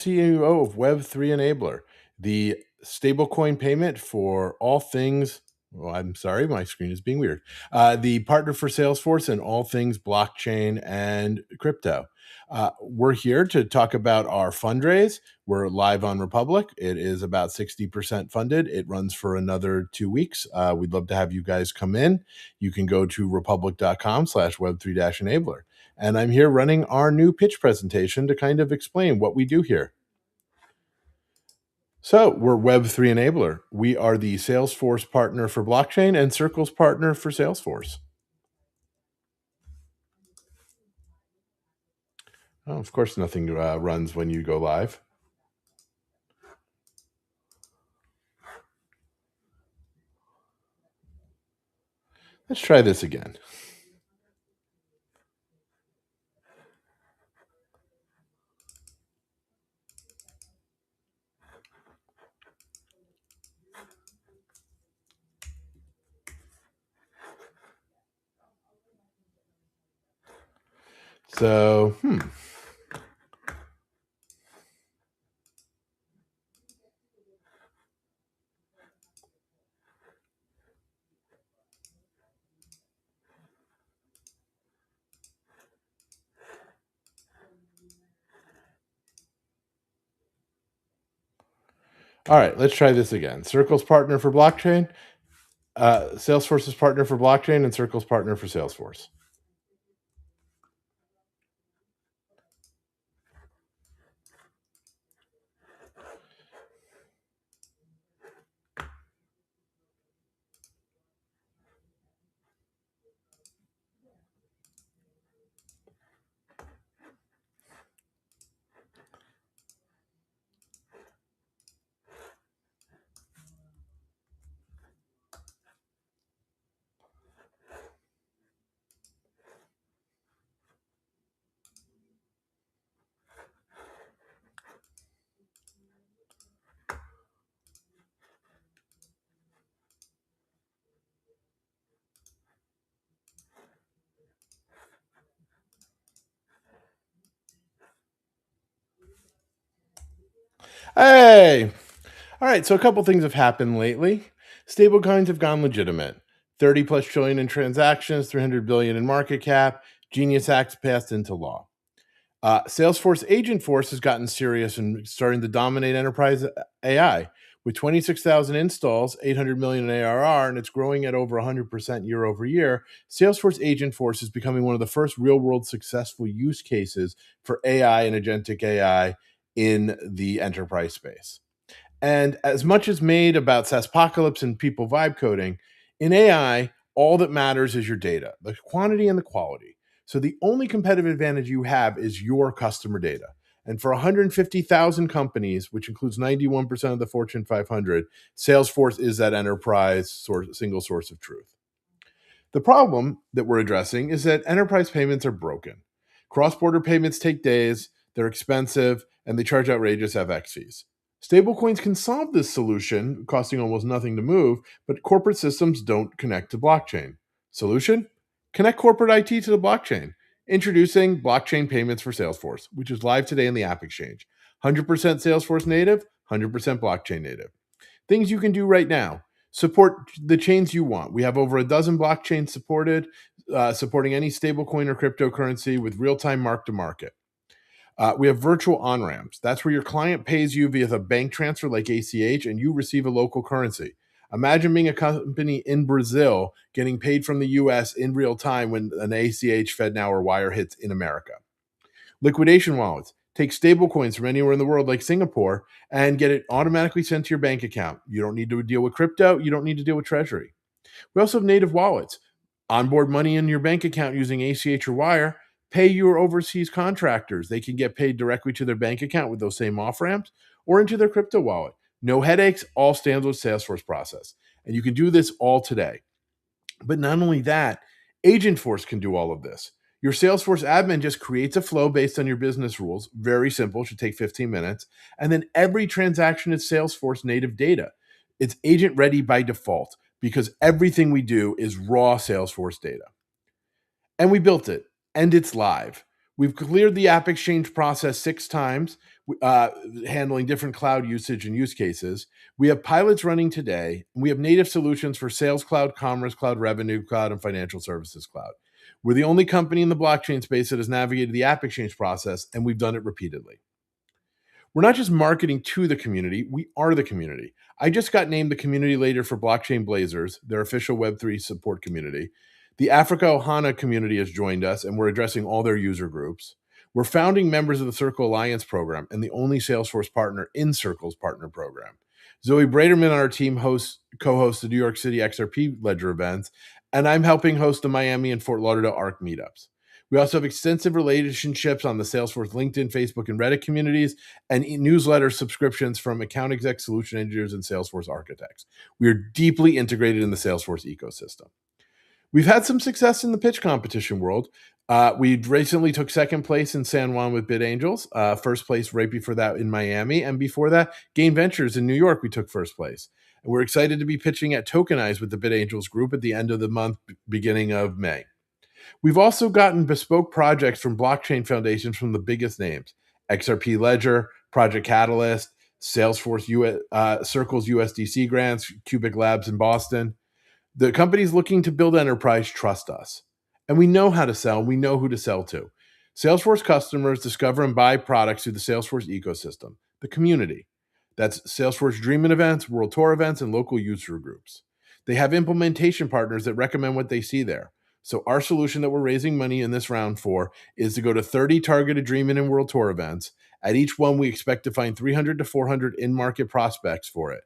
CEO of Web3 Enabler, the stablecoin payment for all things. Well, I'm sorry, my screen is being weird. The partner for Salesforce and all things blockchain and crypto. We're here to talk about our fundraise. We're live on Republic. It is about 60% funded. It runs for another 2 weeks. We'd love to have you guys come in. You can go to republic.com/web3-enabler. And I'm here running our new pitch presentation to kind of explain what we do here. So we're Web3 Enabler. We are the Salesforce partner for blockchain and Circle's partner for Salesforce. Oh, of course, nothing runs when you go live. Let's try this again. So, All right, let's try this again. Circle's partner for blockchain, Salesforce's partner for blockchain, and Circle's partner for Salesforce. Hey! All right, so a couple things have happened lately. Stablecoins have gone legitimate. 30 plus trillion in transactions, 300 billion in market cap. Genius Acts passed into law. Salesforce Agentforce has gotten serious and starting to dominate enterprise AI with 26,000 installs, 800 million in ARR, and it's growing at over 100% year over year. Salesforce Agentforce is becoming one of the first real world successful use cases for AI and agentic AI in the enterprise space. And as much as made about SaaSpocalypse and people vibe coding, in AI, all that matters is your data, the quantity and the quality. So the only competitive advantage you have is your customer data. And for 150,000 companies, which includes 91% of the Fortune 500, Salesforce is that enterprise single source of truth. The problem that we're addressing is that enterprise payments are broken. Cross-border payments take days, they're expensive, and they charge outrageous FX fees. Stablecoins can solve this solution, costing almost nothing to move, but corporate systems don't connect to blockchain. Solution? Connect corporate IT to the blockchain. Introducing blockchain payments for Salesforce, which is live today in the App Exchange. 100% Salesforce native, 100% blockchain native. Things you can do right now. Support the chains you want. We have over a dozen blockchains supported, supporting any stablecoin or cryptocurrency with real-time mark-to-market. We have virtual on-ramps. That's where your client pays you via a bank transfer like ACH and you receive a local currency. Imagine being a company in Brazil getting paid from the US in real time when an ACH, FedNow, or wire hits in America. Liquidation wallets. Take stable coins from anywhere in the world like Singapore and get it automatically sent to your bank account. You don't need to deal with crypto. You don't need to deal with treasury. We also have native wallets. Onboard money in your bank account using ACH or wire. Pay your overseas contractors. They can get paid directly to their bank account with those same off ramps or into their crypto wallet. No headaches, all standard Salesforce process. And you can do this all today. But not only that, Agentforce can do all of this. Your Salesforce admin just creates a flow based on your business rules. Very simple, should take 15 minutes. And then every transaction is Salesforce native data. It's agent ready by default because everything we do is raw Salesforce data. And we built it, and it's live. We've cleared the App Exchange process 6 times. uh, handling different cloud usage and use cases. We have pilots running today, and we have native solutions for Sales Cloud, Commerce Cloud, Revenue Cloud, and Financial Services Cloud. We're the only company in the blockchain space that has navigated the app exchange process, and we've done it repeatedly. We're not just marketing to the community, we are the community. I just got named the community leader for Blockchain Blazers, their official Web3 support community. The Africa Ohana community has joined us, and we're addressing all their user groups. We're founding members of the Circle Alliance program and the only Salesforce partner in Circle's partner program. Zoe Braderman on our team co-hosts the New York City XRP Ledger events, and I'm helping host the Miami and Fort Lauderdale ARC meetups. We also have extensive relationships on the Salesforce, LinkedIn, Facebook, and Reddit communities, and newsletter subscriptions from account execs, solution engineers, and Salesforce architects. We are deeply integrated in the Salesforce ecosystem. We've had some success in the pitch competition world. We recently took second place in San Juan with Bid Angels, first place right before that in Miami, and before that, Gain Ventures in New York, we took first place. And we're excited to be pitching at Tokenize with the Bid Angels group at the end of the month, beginning of May. We've also gotten bespoke projects from blockchain foundations from the biggest names: XRP Ledger, Project Catalyst, Salesforce, Circle's USDC grants, Cubic Labs in Boston. The companies looking to build enterprise trust us. And we know how to sell, and we know who to sell to. Salesforce customers discover and buy products through the Salesforce ecosystem, the community. That's Salesforce Dreaming events, World Tour events, and local user groups. They have implementation partners that recommend what they see there. So our solution that we're raising money in this round for is to go to 30 targeted Dreaming and World Tour events. At each one, we expect to find 300 to 400 in-market prospects for it.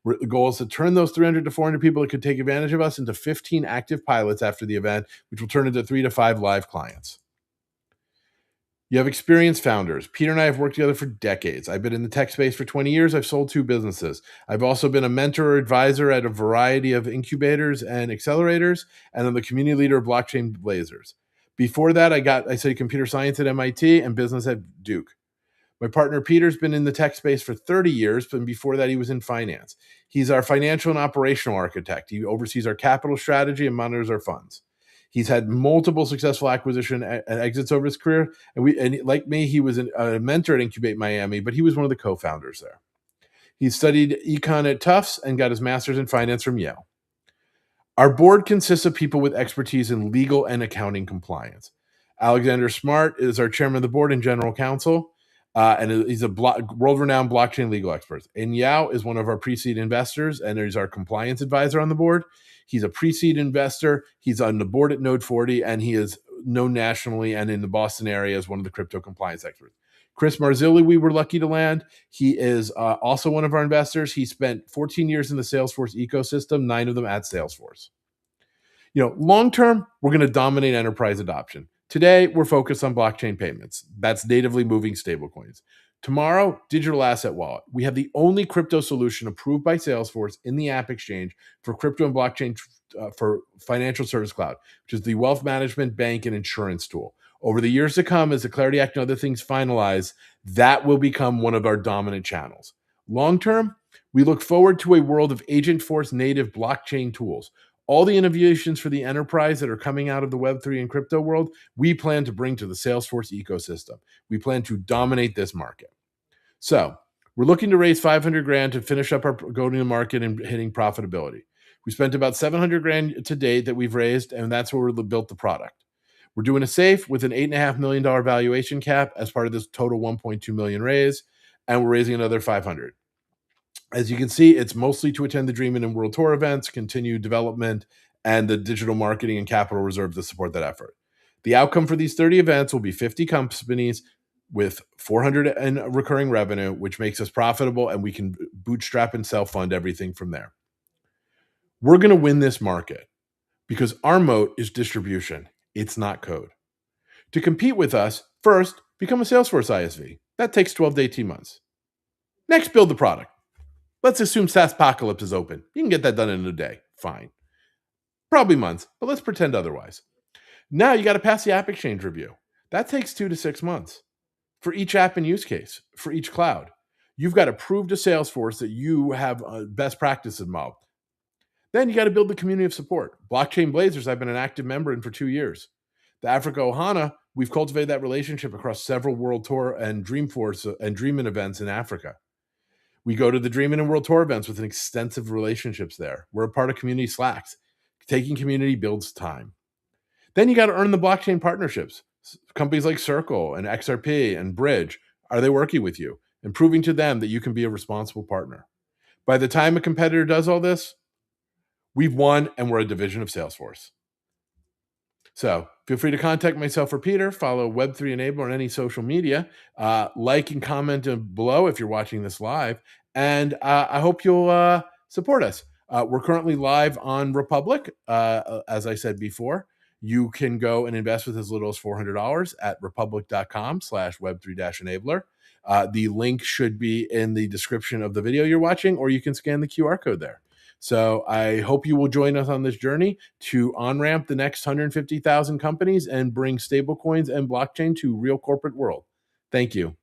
The goal is to turn those 300 to 400 people that could take advantage of us into 15 active pilots after the event, which will turn into 3 to 5 live clients. You have experienced founders. Peter and I have worked together for decades. I've been in the tech space for 20 years. I've sold 2 businesses. I've also been a mentor or advisor at a variety of incubators and accelerators, and I'm the community leader of Blockchain Blazers. Before that, I studied computer science at MIT and business at Duke. My partner Peter's been in the tech space for 30 years, but before that, he was in finance. He's our financial and operational architect. He oversees our capital strategy and monitors our funds. He's had multiple successful acquisition and exits over his career. And like me, he was a mentor at Incubate Miami, but he was one of the co-founders there. He studied econ at Tufts and got his master's in finance from Yale. Our board consists of people with expertise in legal and accounting compliance. Alexander Smart is our chairman of the board and general counsel. And he's a world-renowned blockchain legal expert. And Yao is one of our pre-seed investors, and he's our compliance advisor on the board. He's a pre-seed investor. He's on the board at Node 40, and he is known nationally and in the Boston area as one of the crypto compliance experts. Chris Marzilli, we were lucky to land. He is also one of our investors. He spent 14 years in the Salesforce ecosystem, 9 of them at Salesforce. Long term, we're going to dominate enterprise adoption. Today, we're focused on blockchain payments. That's natively moving stablecoins. Tomorrow, digital asset wallet. We have the only crypto solution approved by Salesforce in the App Exchange for crypto and blockchain for Financial Service Cloud, which is the wealth management, bank, and insurance tool. Over the years to come, as the Clarity Act and other things finalize, that will become one of our dominant channels. Long term, we look forward to a world of Agentforce native blockchain tools. All the innovations for the enterprise that are coming out of the Web3 and crypto world, we plan to bring to the Salesforce ecosystem. We plan to dominate this market. So we're looking to raise 500 grand to finish up our going to market and hitting profitability. We spent about 700 grand to date that we've raised, and that's where we built the product. We're doing a safe with an $8.5 million valuation cap as part of this total 1.2 million raise, and we're raising another 500. As you can see, it's mostly to attend the Dreamin' and World Tour events, continue development, and the digital marketing and capital reserve to support that effort. The outcome for these 30 events will be 50 companies with 400 in recurring revenue, which makes us profitable, and we can bootstrap and self-fund everything from there. We're going to win this market because our moat is distribution. It's not code. To compete with us, first, become a Salesforce ISV. That takes 12 to 18 months. Next, build the product. Let's assume SaaSpocalypse is open. You can get that done in a day. Fine. Probably months, but let's pretend otherwise. Now you got to pass the App Exchange review. That takes 2 to 6 months for each app and use case, for each cloud. You've got to prove to Salesforce that you have best practice involved. Then you got to build the community of support. Blockchain Blazers, I've been an active member in for 2 years. The Africa Ohana We've cultivated that relationship across several World Tour and Dreamforce and Dreamin' events in Africa. We go to the Dreamin' and World Tour events with an extensive relationships there. We're a part of community Slacks. Taking community builds time. Then you got to earn the blockchain partnerships. Companies like Circle and XRP and Bridge, are they working with you and proving to them that you can be a responsible partner? By the time a competitor does all this, we've won and we're a division of Salesforce. So feel free to contact myself or Peter. Follow Web3 Enabler on any social media. Like and comment below if you're watching this live. And I hope you'll support us. We're currently live on Republic, as I said before. You can go and invest with as little as $400 at republic.com/web3-enabler. The link should be in the description of the video you're watching, or you can scan the QR code there. So I hope you will join us on this journey to on-ramp the next 150,000 companies and bring stablecoins and blockchain to real corporate world. Thank you.